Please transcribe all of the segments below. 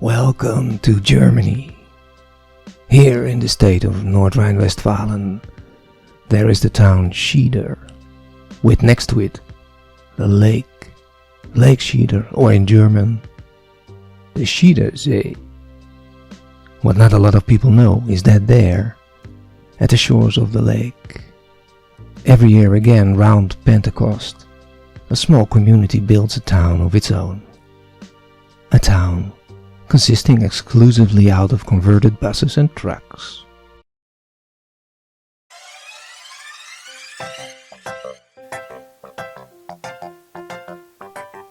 Welcome to Germany. Here in the state of North Rhine-Westphalen, there is the town Schieder, with next to it the lake, Lake Schieder, or in German, the SchiederSee. What not a lot of people know is that there, at the shores of the lake, every year again round Pentecost, a small community builds a town of its own. A town consisting exclusively out of converted buses and trucks.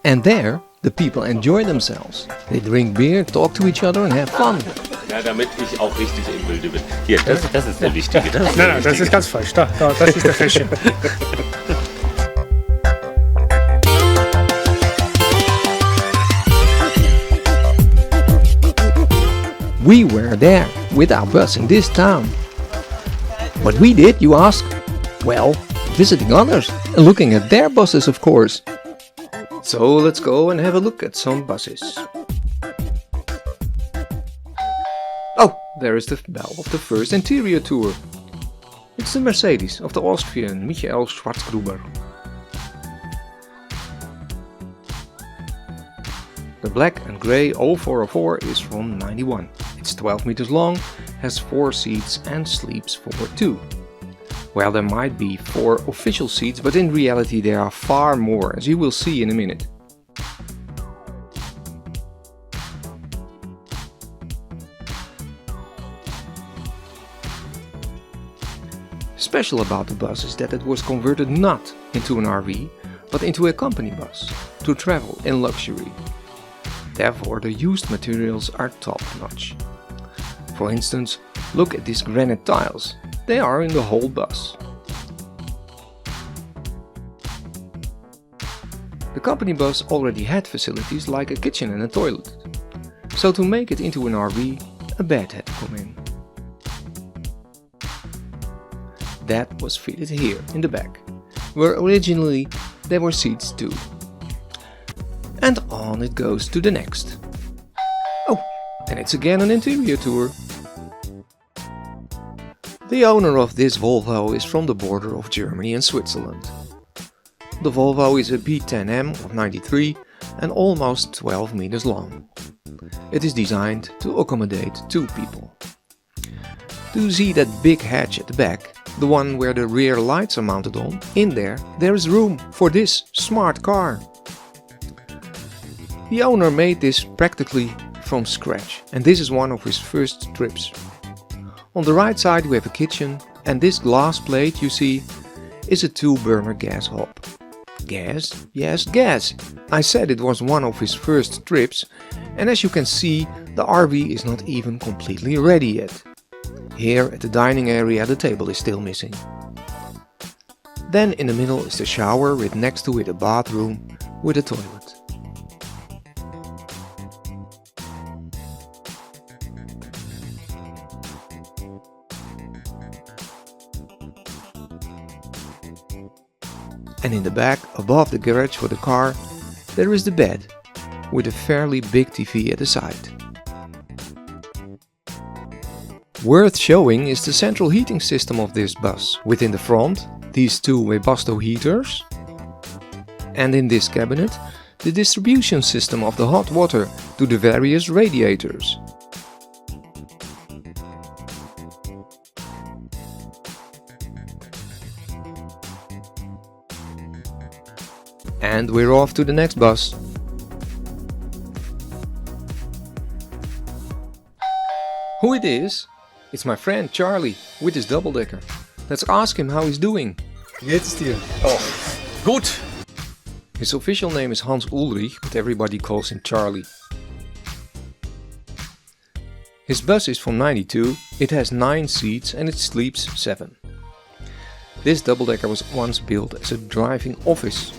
And there, the people enjoy themselves. They drink beer, talk to each other and have fun. Ja, damit ich auch richtig im Bilde bin. Hier, das ist der Wichtige. Nein, das ist ganz falsch. Da, das ist der Fäschchen. We were there with our bus in this town. What we did, you ask? Well, visiting others and looking at their buses, of course. So let's go and have a look at some buses. Oh, there is the bell of the first interior tour. It's the Mercedes of the Austrian Michael Schwarzgruber. The black and grey 0404 is from '91. It's 12 meters long, has 4 seats and sleeps for 2. Well, there might be 4 official seats, but in reality there are far more, as you will see in a minute. Special about the bus is that it was converted not into an RV, but into a company bus to travel in luxury. Therefore, the used materials are top-notch. For instance, look at these granite tiles. They are in the whole bus. The company bus already had facilities like a kitchen and a toilet. So to make it into an RV, a bed had to come in. That was fitted here in the back, where originally there were seats too. And on it goes to the next. Oh, and it's again an interior tour. The owner of this Volvo is from the border of Germany and Switzerland. The Volvo is a B10M of '93 and almost 12 meters long. It is designed to accommodate 2 people. Do you see that big hatch at the back, the one where the rear lights are mounted on? In there is room for this smart car. The owner made this practically from scratch, and this is one of his first trips. On the right side we have a kitchen, and this glass plate you see is a 2-burner gas hob. Gas? Yes, gas! I said it was one of his first trips, and as you can see, the RV is not even completely ready yet. Here at the dining area the table is still missing. Then in the middle is the shower with next to it a bathroom with a toilet. And in the back, above the garage for the car, there is the bed, with a fairly big TV at the side. Worth showing is the central heating system of this bus. Within the front, these 2 Webasto heaters. And in this cabinet, the distribution system of the hot water to the various radiators. And we're off to the next bus. Who it is? It's my friend Charlie with his double-decker. Let's ask him how he's doing. Wie geht es dir? Oh, gut. His official name is Hans Ulrich, but everybody calls him Charlie. His bus is from '92, it has 9 seats and it sleeps 7. This double-decker was once built as a driving office.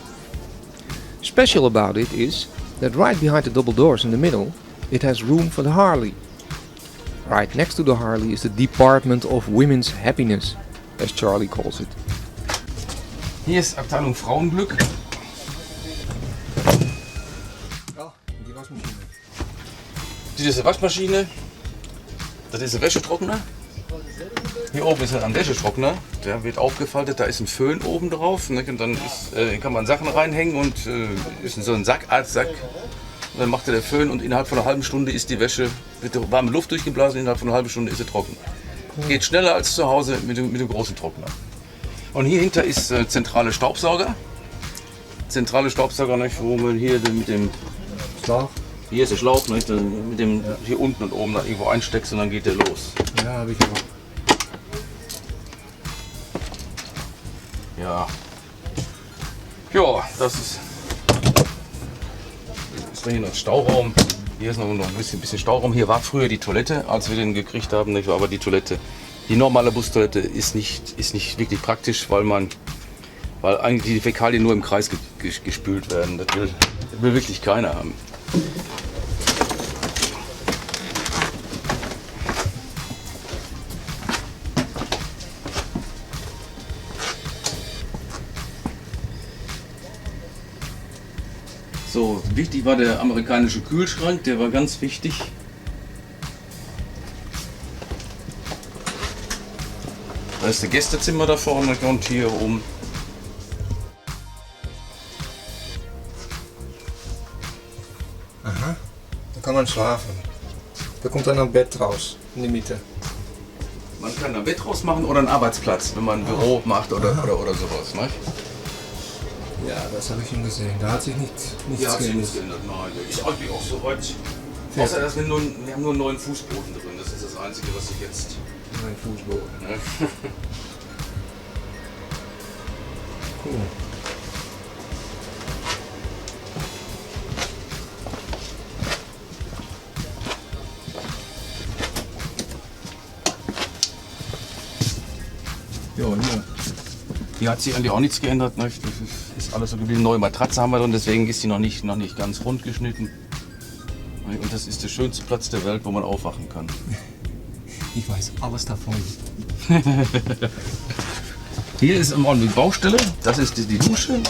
Special about it is that right behind the double doors in the middle, it has room for the Harley. Right next to the Harley is the Department of Women's Happiness, as Charlie calls it. Hier ist Abteilung Frauenglück. Oh, die wasmachine. diese Waschmaschine. Das ist ein Wäschetrockner. Hier oben ist ein Wäschetrockner. Der wird aufgefaltet, da ist ein Föhn oben drauf. Ne? Und dann kann man Sachen reinhängen und ist in so ein Sack. Und dann macht der Föhn und innerhalb von einer halben Stunde ist die Wäsche, wird warme Luft durchgeblasen, innerhalb von einer halben Stunde ist sie trocken. Geht schneller als zu Hause mit dem großen Trockner. Und hier hinter ist zentrale Staubsauger. Zentrale Staubsauger, nicht, wo man hier mit dem Schlauch. Hier ist der Schlauch, nicht, mit dem hier unten und oben da irgendwo einsteckst und dann geht der los. Ja, habe ich auch. Ja. Ja, das ist hier noch Stauraum. Hier ist noch ein bisschen Stauraum. Hier war früher die Toilette, als wir den gekriegt haben. Nicht? Aber die Toilette, die normale Bustoilette ist nicht wirklich praktisch, weil eigentlich die Fäkalien nur im Kreis gespült werden. Das will wirklich keiner haben. So, wichtig war der amerikanische Kühlschrank, der war ganz wichtig. Da ist das Gästezimmer da vorne und hier oben. Aha, da kann man schlafen. Da kommt dann ein Bett raus, in die Mitte. Man kann ein Bett draus machen oder einen Arbeitsplatz, wenn man ein Büro macht oder sowas. Ne? Ja, das habe ich schon gesehen. Da hat sich nichts geändert. Nein, ist eigentlich auch so weit. Außer dass wir haben nur einen neuen Fußboden drin. Das ist das Einzige, was ich jetzt. Mein Fußboden. Ne? Cool. Ja, hier hat sich eigentlich auch nichts geändert. Ne? Das ist alles so geblieben. Neue Matratze haben wir drin, deswegen ist die noch nicht ganz rund geschnitten. Und das ist der schönste Platz der Welt, wo man aufwachen kann. Ich weiß alles davon. Hier ist im Augenblick Baustelle. Das ist die Dusche.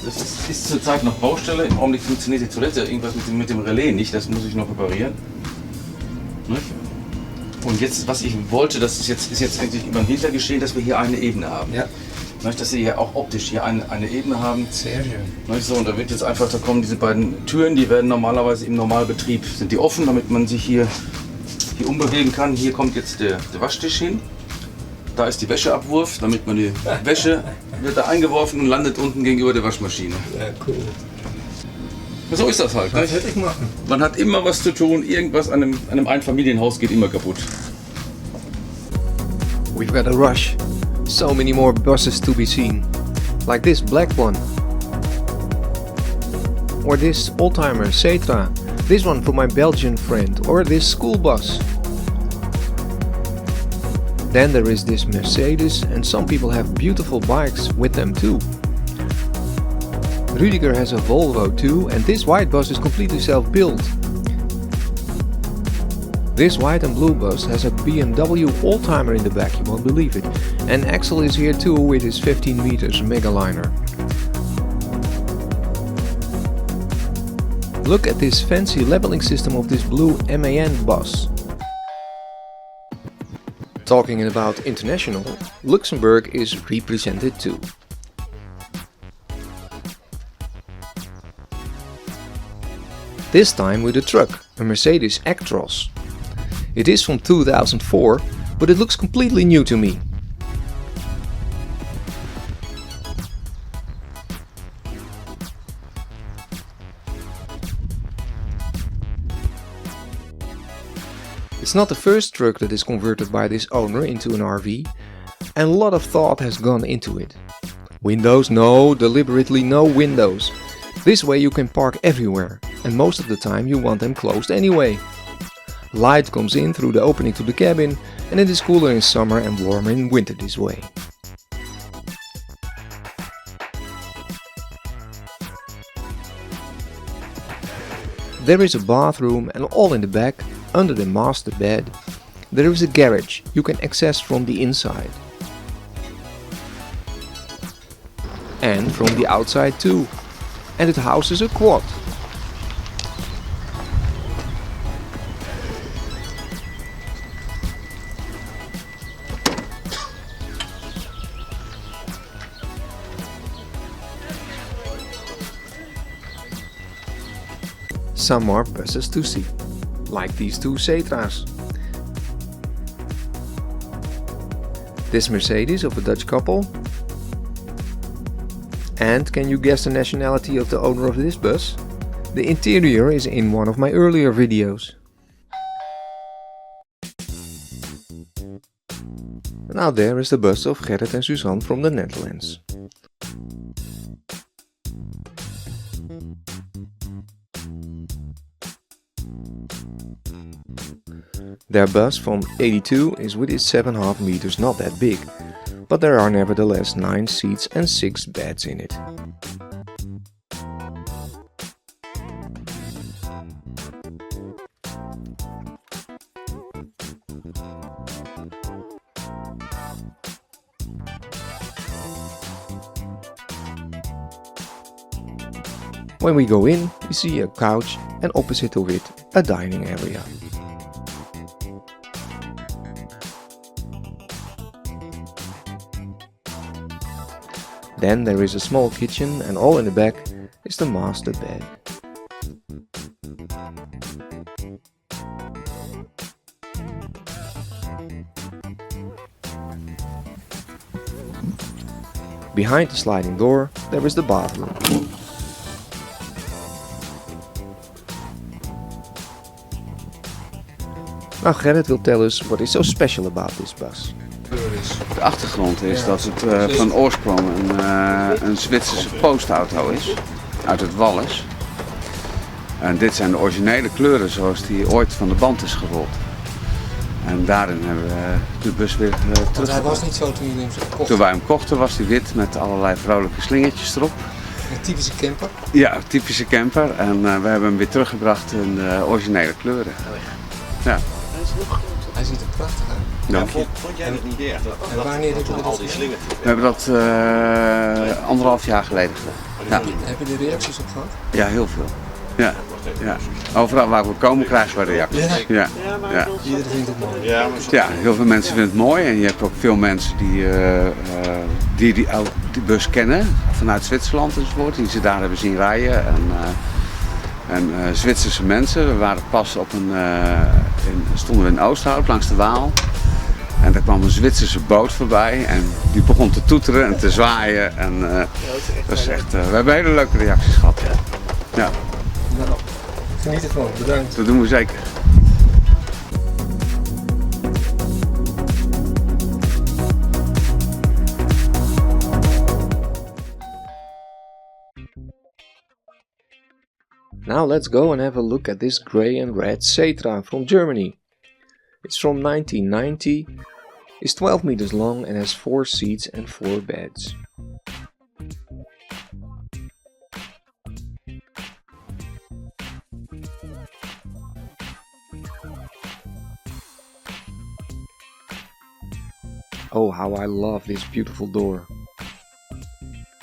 Das ist zurzeit noch Baustelle. Im Augenblick funktioniert die Toilette. Irgendwas mit dem Relais nicht. Das muss ich noch reparieren. Nicht? Und jetzt, was ich wollte, das ist jetzt eigentlich über den Winter geschehen, dass wir hier eine Ebene haben. Ja. Dass sie hier auch optisch hier eine Ebene haben. Sehr schön. So, und da wird jetzt einfach, da kommen diese beiden Türen, die werden normalerweise im Normalbetrieb, sind die offen, damit man sich hier umbewegen kann. Hier kommt jetzt der Waschtisch hin. Da ist die Wäscheabwurf, damit man die Wäsche wird da eingeworfen und landet unten gegenüber der Waschmaschine. Ja, cool. So ist das halt. Was hätte ich machen? Man hat immer was zu tun, irgendwas an einem Einfamilienhaus geht immer kaputt. We've got a rush. So many more buses to be seen. Like this black one. Or this oldtimer Cetra. This one for my Belgian friend. Or this school bus. Then there is this Mercedes, and some people have beautiful bikes with them too. Rudiger has a Volvo too, and this white bus is completely self-built. This white and blue bus has a BMW oldtimer in the back, you won't believe it. And Axel is here too with his 15 meters megaliner. Look at this fancy leveling system of this blue MAN bus. Talking about international, Luxembourg is represented too. This time with a truck, a Mercedes Actros. It is from 2004, but it looks completely new to me. It's not the first truck that is converted by this owner into an RV, and a lot of thought has gone into it. Windows? No, deliberately no windows. This way you can park everywhere, and most of the time you want them closed anyway. Light comes in through the opening to the cabin, and it is cooler in summer and warmer in winter this way. There is a bathroom, and all in the back, under the master bed, there is a garage you can access from the inside. And from the outside too. And it houses a quad. some more buses to see, like these two Cetra's. This Mercedes of a Dutch couple. And can you guess the nationality of the owner of this bus? The interior is in one of my earlier videos. Now there is the bus of Gerrit and Suzanne from the Netherlands. Their bus from 82 is with its 7.5 meters not that big, but there are nevertheless 9 seats and 6 beds in it. When we go in, we see a couch and opposite to it a dining area. Then there is a small kitchen and all in the back is the master bed. Behind the sliding door there is the bathroom. Now Gerrit will tell us what is so special about this bus. De achtergrond is dat het van oorsprong een Zwitserse postauto is, uit het Wallis. En dit zijn de originele kleuren zoals die ooit van de band is gerold. En daarin hebben we de bus weer terug. Want hij was niet zo toen jullie hem kochten? Toen wij hem kochten was hij wit met allerlei vrolijke slingertjes erop. Een typische camper? Ja, typische camper. En we hebben hem weer teruggebracht in de originele kleuren. Ja. Hij ziet er prachtig uit. Dank je. Vond jij het niet erg? En wanneer hebben jullie al dat die gedaan? slingers. We hebben dat 1,5 jaar geleden gedaan. Ja. Heb je er reacties op gehad? Ja, heel veel. Ja. Ja. Overal waar we komen krijgen we reacties. Ja. Ja. Iedereen vindt het mooi. Ja, heel veel mensen vinden het mooi en je hebt ook veel mensen die bus kennen vanuit Zwitserland enzovoort, die ze daar hebben zien rijden. En Zwitserse mensen, we waren pas stonden we in Oosthout langs de Waal en daar kwam een Zwitserse boot voorbij en die begon te toeteren en te zwaaien en dat is echt, we hebben hele leuke reacties gehad. Ja. Nou, geniet ervan, bedankt. Dat doen we zeker. Now let's go and have a look at this grey and red Cetra from Germany. It's from 1990, is 12 meters long and has 4 seats and 4 beds. Oh, how I love this beautiful door.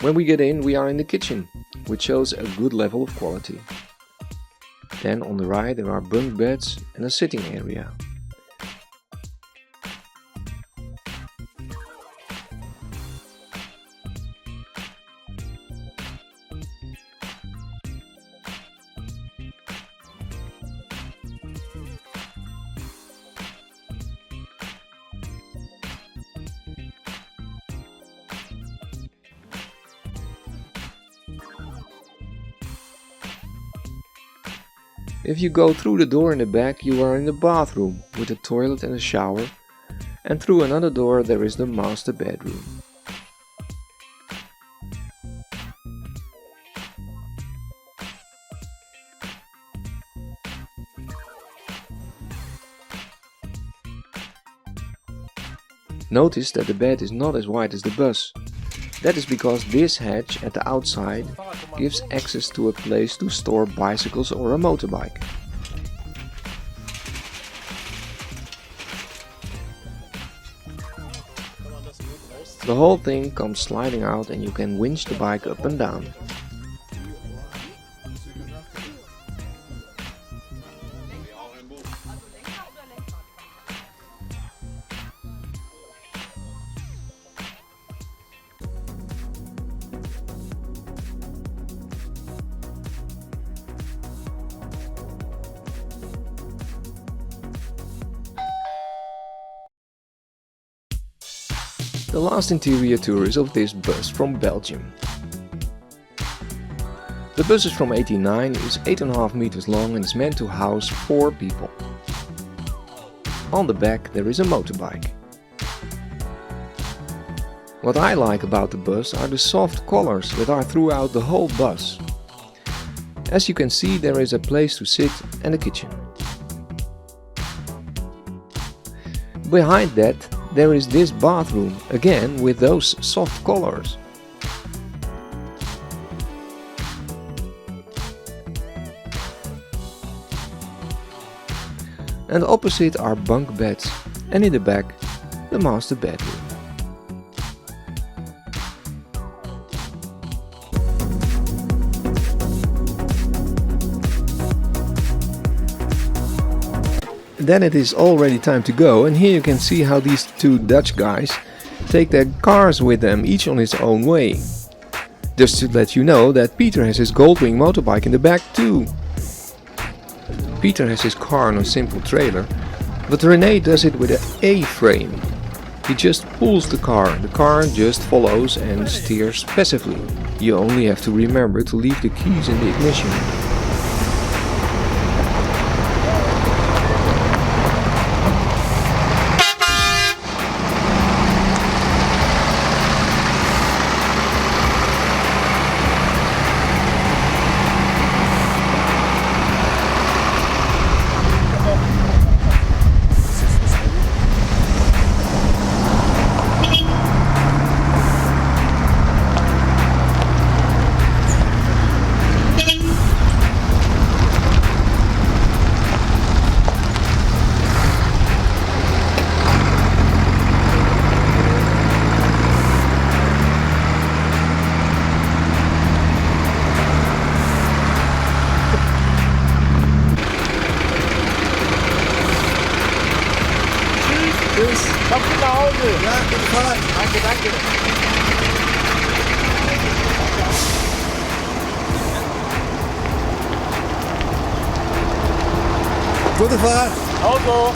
When we get in, we are in the kitchen, which shows a good level of quality. Then on the right there are bunk beds and a sitting area. If you go through the door in the back, you are in the bathroom with a toilet and a shower, and through another door there is the master bedroom. Notice that the bed is not as wide as the bus. That is because this hatch at the outside gives access to a place to store bicycles or a motorbike. The whole thing comes sliding out and you can winch the bike up and down. the last interior tour of this bus from Belgium. The bus is from 1989, is 8.5 meters long and is meant to house 4 people. On the back there is a motorbike. What I like about the bus are the soft colors that are throughout the whole bus. As you can see, there is a place to sit and a kitchen. Behind that there is this bathroom, again with those soft colors. And opposite are bunk beds, and in the back the master bedroom. Then it is already time to go, and here you can see how these 2 Dutch guys take their cars with them, each on his own way. Just to let you know that Peter has his Goldwing motorbike in the back too. Peter has his car on a simple trailer, but René does it with an A-frame. He just pulls the car just follows and steers passively. You only have to remember to leave the keys in the ignition. Komm gut nach Hause. Ja, gute Fahrt. Danke, danke. Gute Fahrt. Auto.